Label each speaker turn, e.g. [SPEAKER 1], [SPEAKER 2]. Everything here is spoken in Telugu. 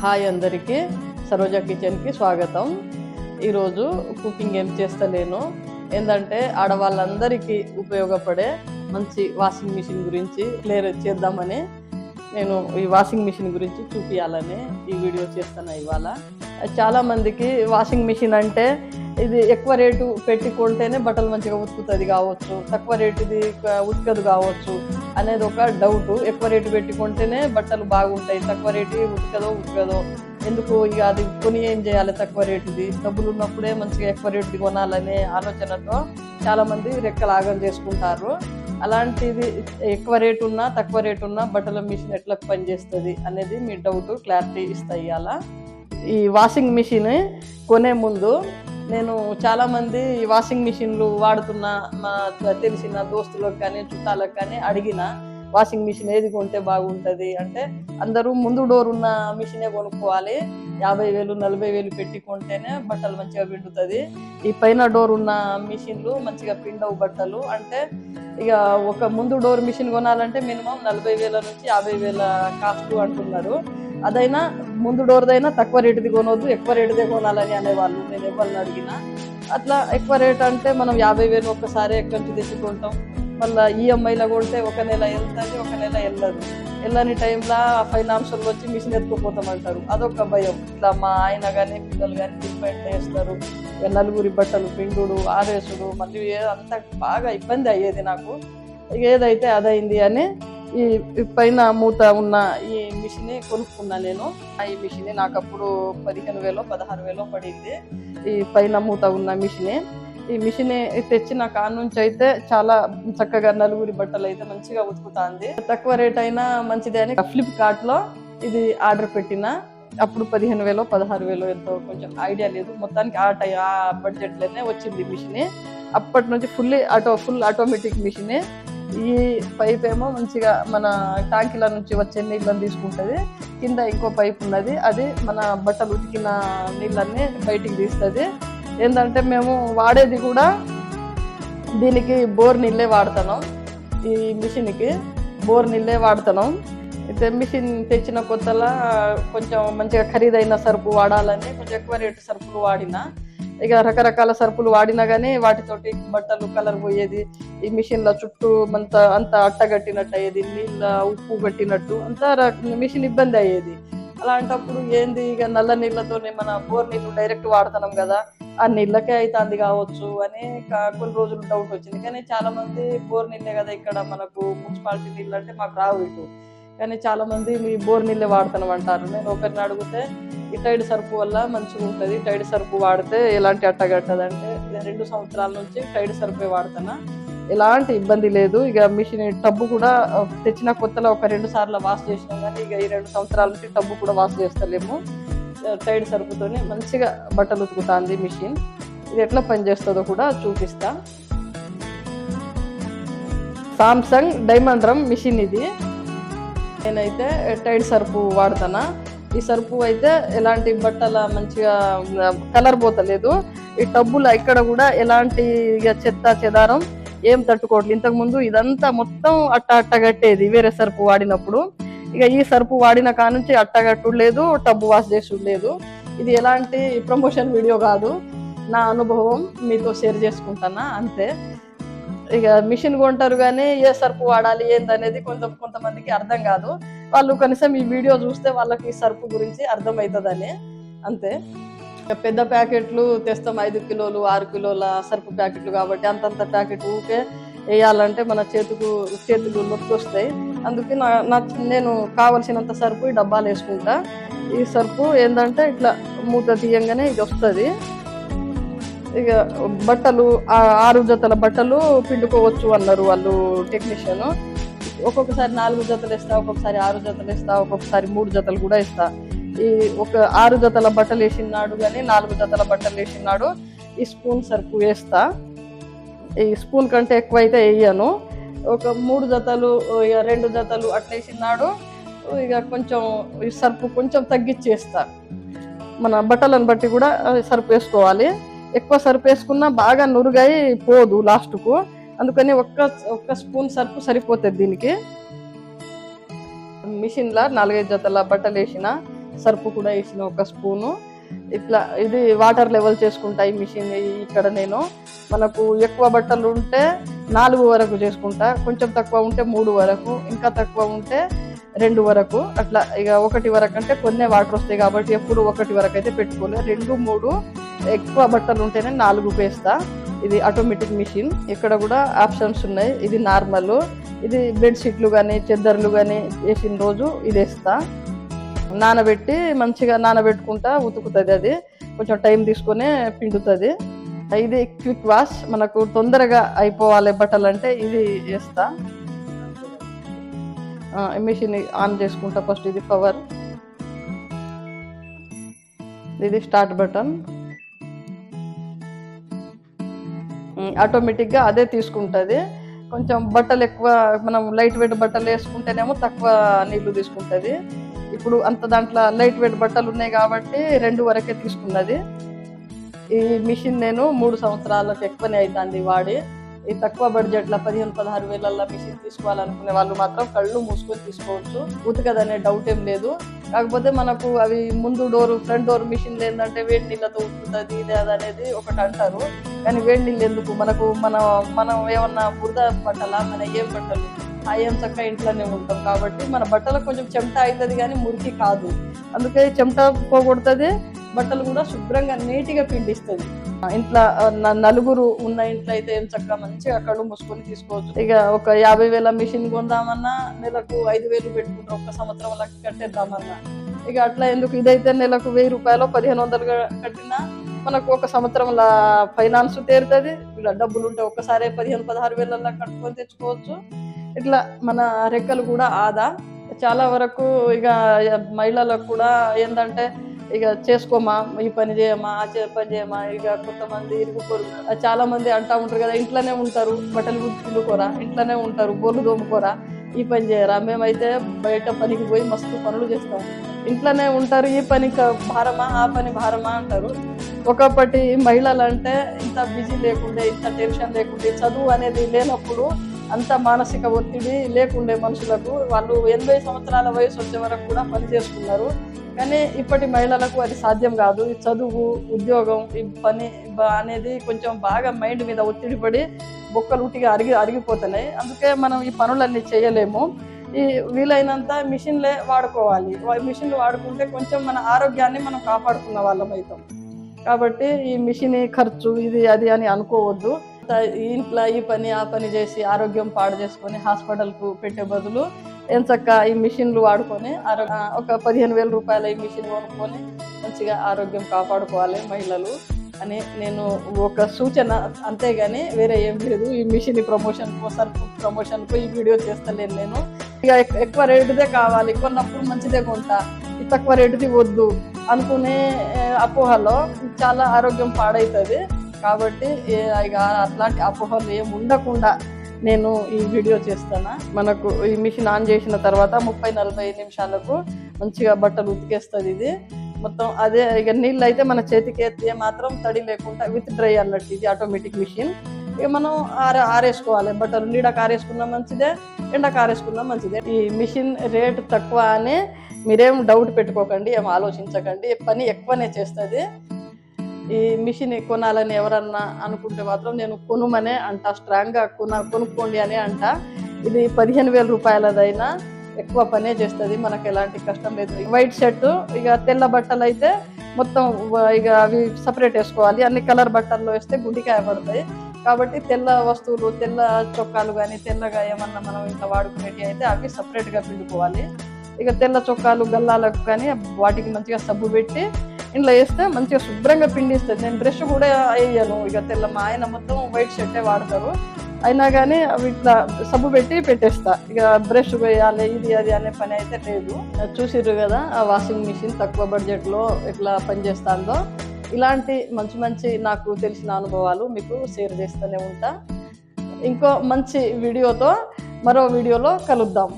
[SPEAKER 1] హాయ్ అందరికీ, సరోజ కిచెన్కి స్వాగతం. ఈరోజు కుకింగ్ ఏం చేస్తలేను, ఏంటంటే ఆడవాళ్ళందరికీ ఉపయోగపడే మంచి వాషింగ్ మిషన్ గురించి క్లియర్ చేద్దామని నేను ఈ వాషింగ్ మిషన్ గురించి చూపించాలని ఈ వీడియో చేస్తాను ఇవాళ. చాలామందికి వాషింగ్ మిషన్ అంటే ఇది ఎక్కువ రేటు పెట్టి కొంటేనే బట్టలు మంచిగా ఉతుకుతుంది కావచ్చు, తక్కువ రేటుది ఉతకదు కావచ్చు అనేది ఒక డౌట్. ఎక్కువ రేటు పెట్టి కొంటేనే బట్టలు బాగుంటాయి, తక్కువ రేటు ఉతకదో ఎందుకు ఇక అది కొని ఏం చేయాలి, తక్కువ రేటుది డబ్బులు ఉన్నప్పుడే మంచిగా ఎక్కువ రేటుది కొనాలనే ఆలోచనతో చాలామంది రెక్కలాగం చేసుకుంటారు. అలాంటిది ఎక్కువ రేటు ఉన్నా తక్కువ రేటు ఉన్నా బట్టల మిషన్ ఎట్లా పనిచేస్తుంది అనేది మీ డౌట్ క్లారిటీ ఇస్తాయి. అలా ఈ వాషింగ్ మిషన్ కొనే ముందు నేను చాలామంది వాషింగ్ మిషన్లు వాడుతున్న మా తెలిసిన దోస్తులకు కానీ చుట్టాలకు కానీ అడిగిన వాషింగ్ మిషన్ ఏది కొంటే బాగుంటుంది అంటే అందరూ ముందు డోర్ ఉన్న మిషనే కొనుక్కోవాలి, 50,000 40,000 పెట్టి కొంటేనే బట్టలు మంచిగా పిండుతుంది. ఈ పైన డోర్ ఉన్న మిషన్లు మంచిగా పిండవు బట్టలు. అంటే ఇక ఒక ముందు డోర్ మిషన్ కొనాలంటే మినిమం 40,000 నుంచి 50,000 కాస్ట్ అంటున్నారు. అదైనా ముందు డోర్దైనా తక్కువ రేటుది కొనవద్దు, ఎక్కువ రేటుదే కొనాలని అనేవాళ్ళు నేను ఎవరిని అడిగినా. అట్లా ఎక్కువ రేట్ అంటే మనం 50,000 ఒక్కసారి ఎక్కడి నుంచి తెచ్చుకుంటాం, మళ్ళీ ఈఎంఐలో కొంటే ఒక నెల వెళ్తుంది, ఒక నెల వెళ్ళని టైంలో ఫైనాన్షియల్ వచ్చి మిషన్ ఎత్తుకుపోతామంటారు. అదొక భయం. ఇట్లా మా ఆయన కానీ పిల్లలు కానీ డిపెండ్ చేస్తారు. నలుగురి బట్టలు పిండుడు ఆరేసుడు మళ్ళీ అంత బాగా ఇబ్బంది అయ్యేది నాకు. ఏదైతే అదైంది అని ఈ పైన మూత ఉన్న ఈ మిషన్ కొనుక్కున్నా నేను. ఈ మిషన్ నాకు అప్పుడు 15,000 16,000 పడింది. ఈ పైన మూత ఉన్న మిషన్. ఈ మిషన్ తెచ్చిన కాడ నుంచి అయితే చాలా చక్కగా నలుగురి బట్టలు అయితే మంచిగా ఉతుకుతుంది. తక్కువ రేట్ అయినా మంచిదే అని ఫ్లిప్కార్ట్ లో ఇది ఆర్డర్ పెట్టిన. అప్పుడు 15,000 16,000 ఎంతో కొంచెం ఐడియా లేదు, మొత్తానికి ఆ బడ్జెట్ లోనే వచ్చింది మిషన్. అప్పటి నుంచి ఫుల్ ఆటోమేటిక్ మిషన్. ఈ పైప్ ఏమో మంచిగా మన టాంకీల నుంచి వచ్చే నీళ్ళని తీసుకుంటుంది, కింద ఇంకో పైప్ ఉన్నది, అది మన బట్టలు ఉతికిన నీళ్ళని బయటికి తీస్తుంది. ఏంటంటే మేము వాడేది కూడా దీనికి బోర్ నీళ్ళే వాడుతున్నాం, ఈ మిషన్కి బోర్ నీళ్ళే వాడుతున్నాం. అయితే మిషన్ తెచ్చిన కొత్తలా కొంచెం మంచిగా ఖరీదైన సరుపు వాడాలని కొంచెం ఎక్కువ రేటు సరుపులు వాడినా. ఇక రకరకాల సరుపులు వాడినా కానీ వాటితోటి బట్టలు కలర్ పోయేది, ఈ మిషన్ల చుట్టూ అంత అట్టగట్టినట్టు అయ్యేది, నీళ్ళ ఉప్పు కట్టినట్టు అంతా మిషన్ ఇబ్బంది అయ్యేది. అలాంటప్పుడు ఏంది ఇక నల్ల నీళ్ళతోనే మన బోర్ నీళ్ళు డైరెక్ట్ వాడుతున్నాం కదా, ఆ నీళ్ళకే అవుతుంది కావచ్చు అని కొన్ని రోజులు డౌట్ వచ్చింది. కానీ చాలా మంది బోర్ నీళ్ళే కదా, ఇక్కడ మనకు మున్సిపాలిటీ నీళ్ళు అంటే మాకు రావు ఇటు, కానీ చాలా మంది మీ బోర్ నీళ్ళే వాడుతున్నాం అంటారు. నేను ఒకరిని అడిగితే ఈ టైడ్ సరుపు వల్ల మంచిగా ఉంటుంది, టైడ్ సరుపు వాడితే ఎలాంటి అట్టగట్టదు అంటే 2 సంవత్సరాల నుంచి టైడ్ సరుపే వాడుతున్నా, ఎలాంటి ఇబ్బంది లేదు. ఇక మిషన్ టబ్బు కూడా తెచ్చిన కొత్తలో ఒక 2 సార్లు వాష్ చేసినాం, కానీ ఇక ఈ 2 సంవత్సరాల నుంచి టబ్బు కూడా వాష్ చేస్తలేము. టైడ్ సరుపుతోనే మంచిగా బట్టలు ఉతుకుతుంది మిషన్. ఇది ఎట్లా పనిచేస్తుందో కూడా చూపిస్తా. సామ్సంగ్ డైమండ్ రమ్ మిషన్ ఇది. నేనైతే టైడ్ సరుపు వాడుతానా. ఈ సరుపు అయితే ఎలాంటి బట్టల మంచిగా కలర్ పోతలేదు. ఈ టబ్బులో ఇక్కడ కూడా ఎలాంటి చెత్త చెదారం ఏం తట్టుకోవట్లేదు. ఇంతకుముందు ఇదంతా మొత్తం అట్టగట్టేది వేరే సరుపు వాడినప్పుడు. ఇక ఈ సరుపు వాడిన కాడ నుంచి అట్టగట్టు లేదు, టబ్బు వాష్ చేసుడు లేదు. ఇది ఎలాంటి ప్రమోషన్ వీడియో కాదు, నా అనుభవం మీతో షేర్ చేసుకుంటానా అంతే. ఇక మిషన్ కొంటారు కానీ ఏ సరుపు వాడాలి ఏందనేది కొంతమందికి అర్థం కాదు. వాళ్ళు కనీసం ఈ వీడియో చూస్తే వాళ్ళకి ఈ సరుపు గురించి అర్థమవుతుందని అంతే. పెద్ద ప్యాకెట్లు తెస్తాం, 5 కిలోలు 6 కిలోల సరుపు ప్యాకెట్లు కాబట్టి అంతంత ప్యాకెట్ ఊకే వేయాలంటే మన చేతులు నొప్పి వస్తాయి. అందుకే నేను కావలసినంత సరుపు ఈ డబ్బాలు వేసుకుంటా. ఈ సరుపు ఏంటంటే ఇట్లా మూత తీయంగానే ఇది వస్తుంది. ఇక బట్టలు 6 జతల బట్టలు పిండుకోవచ్చు అన్నారు వాళ్ళు టెక్నీషియన్. ఒక్కొక్కసారి 4 జతలు వేస్తా, ఒక్కొక్కసారి 6 జతలు వేస్తా, ఒక్కొక్కసారి 3 జతలు కూడా వేస్తా. ఈ ఒక 6 జతల బట్టలు వేసినాడు కానీ 4 జతల బట్టలు వేసినాడు ఈ స్పూన్ సరుపు వేస్తా. ఈ స్పూన్ కంటే ఎక్కువ అయితే వేయను. ఒక 3 జతలు 2 జతలు అట్లా వేసినాడు. ఇక కొంచెం ఈ సరుపు కొంచెం తగ్గించేస్తా. మన బట్టలను బట్టి కూడా సరుపు వేసుకోవాలి. ఎక్కువ సరుపు వేసుకున్నా బాగా నురుగై పోదు లాస్ట్కు, అందుకని ఒక్క స్పూన్ సరుపు సరిపోతుంది దీనికి. మిషన్లో 4-5 జతల బట్టలు వేసిన సర్పు కూడా వేసిన 1 స్పూను. ఇట్లా ఇది వాటర్ లెవెల్ చేసుకుంటా ఈ మిషన్. ఇక్కడ నేను మనకు ఎక్కువ బట్టలు ఉంటే 4 వరకు చేసుకుంటా, కొంచెం తక్కువ ఉంటే 3 వరకు, ఇంకా తక్కువ ఉంటే 2 వరకు. అట్లా ఇక 1 వరకు అంటే కొన్ని వాటర్ వస్తాయి కాబట్టి ఎప్పుడు 1 వరకు అయితే పెట్టుకోలే. 2, 3 ఎక్కువ బట్టలు ఉంటేనే 4 వేస్తా. ఇది ఆటోమేటిక్ మిషన్. ఇక్కడ కూడా ఆప్షన్స్ ఉన్నాయి. ఇది నార్మల్, ఇది బెడ్షీట్లు కానీ చెద్దర్లు కానీ వేసిన రోజు ఇది వేస్తా. నానబెట్టి మంచిగా నానబెట్టుకుంటా ఉతుకుతుంది. అది కొంచెం టైం తీసుకొని పిండుతుంది. ఇది క్విక్ వాష్, మనకు తొందరగా అయిపోవాలి బట్టలు అంటే ఇది వేస్తా. మిషన్ ఆన్ చేసుకుంటా ఫస్ట్. ఇది పవర్, ఇది స్టార్ట్ బటన్. ఆటోమేటిక్గా అదే తీసుకుంటుంది. కొంచెం బట్టలు ఎక్కువ మనం లైట్ వెయిట్ బట్టలు వేసుకుంటేనేమో తక్కువ నీళ్లు తీసుకుంటుంది. ఇప్పుడు అంత దాంట్లో లైట్ వెయిట్ బట్టలు ఉన్నాయి కాబట్టి 2 వరకే తీసుకున్నది. ఈ మిషన్ నేను 3 సంవత్సరాలకు ఎక్కువనే అవుతుంది వాడి. ఈ తక్కువ బడ్జెట్లో 15-16 వేలల్లో మిషన్ తీసుకోవాలనుకునే వాళ్ళు మాత్రం కళ్ళు మూసుకొని తీసుకోవచ్చు. ఉతకదనే డౌట్ ఏం లేదు. కాకపోతే మనకు అవి ముందు డోరు ఫ్రంట్ డోర్ మిషన్లు ఏంటంటే వేడి నీళ్ళతో ఉతుకుతుంది ఇది అది అనేది ఒకటి అంటారు. కానీ వేడి నీళ్ళు ఎందుకు, మనకు మనం ఏమన్నా బురద బట్టలా, మన ఏం బట్టలు ఏం చక్క ఇంట్లోనే ఉంటాం కాబట్టి మన బట్టలకు కొంచెం చెమట అవుతుంది కానీ మురికి కాదు. అందుకే చెమట పోగొడుతుంది, బట్టలు కూడా శుభ్రంగా నీట్గా పిండిస్తుంది. ఇంట్లో 4 ఉన్న ఇంట్లో అయితే ఏం చక్కగా మంచిగా కళ్ళు మూసుకొని తీసుకోవచ్చు. ఇక ఒక 50,000 మిషన్ కొందామన్నా నెలకు 5,000 పెట్టుకుంటాం, 1 సంవత్సరం అలా కట్టేద్దామన్నా. ఇక అట్లా ఎందుకు, ఇదైతే నెలకు 1,000 రూపాయలు 1,500 కట్టినా మనకు 1 సంవత్సరంలో ఫైనాన్స్ తీరుతుంది. ఇలా డబ్బులు ఉంటే ఒక్కసారి 15-16 వేలల్లో కట్టుకొని తెచ్చుకోవచ్చు. ఇట్లా మన రెక్కలు కూడా ఆదా. చాలా వరకు ఇక మహిళలకు కూడా ఏంటంటే ఇక చేసుకోమా, ఈ పని చేయమా, ఆ పని చేయమా, ఇక కొంతమంది ఇరుగుకోరు. చాలా మంది అంటా ఉంటారు కదా, ఇంట్లోనే ఉంటారు, బట్టలు పిండుకోరా, ఇంట్లోనే ఉంటారు, బొల్లు దోముకోరా, ఈ పని చేయరా. మేమైతే బయట పనికి పోయి మస్తు పనులు చేస్తాం, ఇంట్లోనే ఉంటారు, ఈ పని భారమా, ఆ పని భారమా అంటారు. ఒకప్పటి మహిళలు అంటే ఇంత బిజీ లేకుండే, ఇంత టెన్షన్ లేకుండే, చదువు అనేది లేనప్పుడు అంత మానసిక ఒత్తిడి లేకుండే మనుషులకు. వాళ్ళు 80 సంవత్సరాల వయసు వచ్చే వరకు కూడా పని చేసుకున్నారు. కానీ ఇప్పటి మహిళలకు అది సాధ్యం కాదు. ఈ చదువు, ఉద్యోగం, ఈ పని అనేది కొంచెం బాగా మైండ్ మీద ఒత్తిడి పడి బొక్కలు ఉట్టిగా అరిగిపోతున్నాయి. అందుకే మనం ఈ పనులన్నీ చేయలేము. ఈ వీలైనంత మిషన్లే వాడుకోవాలి. మిషన్లు వాడుకుంటే కొంచెం మన ఆరోగ్యాన్ని మనం కాపాడుకున్న వాళ్ళం అవుతాం. కాబట్టి ఈ మిషన్ ఖర్చు ఇది అది అని అనుకోవద్దు. ఇంట్లో ఈ పని ఆ పని చేసి ఆరోగ్యం పాడు చేసుకొని హాస్పిటల్కు పెట్టే బదులు ఎంచక్క ఈ మిషన్లు వాడుకొని ఒక 15,000 రూపాయల ఈ మిషన్ కొనుక్కొని మంచిగా ఆరోగ్యం కాపాడుకోవాలి మహిళలు అని నేను ఒక సూచన, అంతేగాని వేరే ఏం లేదు. ఈ మిషన్ ప్రమోషన్కు ఈ వీడియో చేస్తలేను నేను. ఇక ఎక్కువ రేటుదే కావాలి, కొన్నప్పుడు మంచిదే కొంటా, ఈ తక్కువ రేటుది వద్దు అనుకునే అపోహలో చాలా ఆరోగ్యం పాడవుతుంది. కాబట్టి ఇక అట్లాంటి అపోహలు ఏమి ఉండకుండా నేను ఈ వీడియో చేస్తాను. మనకు ఈ మిషన్ ఆన్ చేసిన తర్వాత 30-40 నిమిషాలకు మంచిగా బట్టలు ఉతికేస్తుంది ఇది మొత్తం. అదే ఇక నీళ్ళు అయితే మన చేతికి ఎత్తే మాత్రం తడి లేకుండా విత్ డ్రై అన్నట్టు ఇది ఆటోమేటిక్ మిషన్. ఇక మనం ఆరేసుకోవాలి బట్టలు, నీడకు ఆరేసుకున్నా మంచిదే, ఎండకు ఆరేసుకున్నా మంచిదే. ఈ మిషన్ రేటు తక్కువ అని మీరేం డౌట్ పెట్టుకోకండి, ఏం ఆలోచించకండి, పని ఎక్కువనే చేస్తుంది. ఈ మిషన్ కొనాలని ఎవరన్నా అనుకుంటే మాత్రం నేను కొనుమనే అంట, స్ట్రాంగ్గా కొనుక్కోండి అని అంట. ఇది 15,000 రూపాయలదైనా ఎక్కువ పనే చేస్తుంది, మనకు ఎలాంటి కష్టం లేదు. వైట్ షర్ట్, ఇక తెల్ల బట్టలు అయితే మొత్తం ఇక అవి సపరేట్ వేసుకోవాలి. అన్ని కలర్ బట్టల్లో వేస్తే గుండికాయ పడతాయి. కాబట్టి తెల్ల వస్తువులు, తెల్ల చొక్కాలు కానీ తెల్లగా ఏమన్నా మనం ఇంట్లో వాడుకునేవి అయితే అవి సపరేట్గా పిండుకోవాలి. ఇక తెల్ల చొక్కాలు గల్లాలకు కానీ వాటికి మంచిగా సబ్బు పెట్టి ఇంట్లో వేస్తే మంచిగా శుభ్రంగా పిండిస్తుంది. నేను బ్రష్ కూడా వేయను. ఇక మా ఆయన మొత్తం వైట్ షర్టే వాడతారు, అయినా కానీ అవి ఇట్లా సబ్బు పెట్టి పెట్టేస్తా. ఇక బ్రష్ వేయాలి ఇది అది అనే పని అయితే లేదు. చూసిర్రు కదా ఆ వాషింగ్ మిషన్ తక్కువ బడ్జెట్లో ఎట్లా పనిచేస్తుందో. ఇలాంటి మంచి నాకు తెలిసిన అనుభవాలు మీకు షేర్ చేస్తూనే ఉంటా. ఇంకో మంచి వీడియోతో మరో వీడియోలో కలుద్దాం.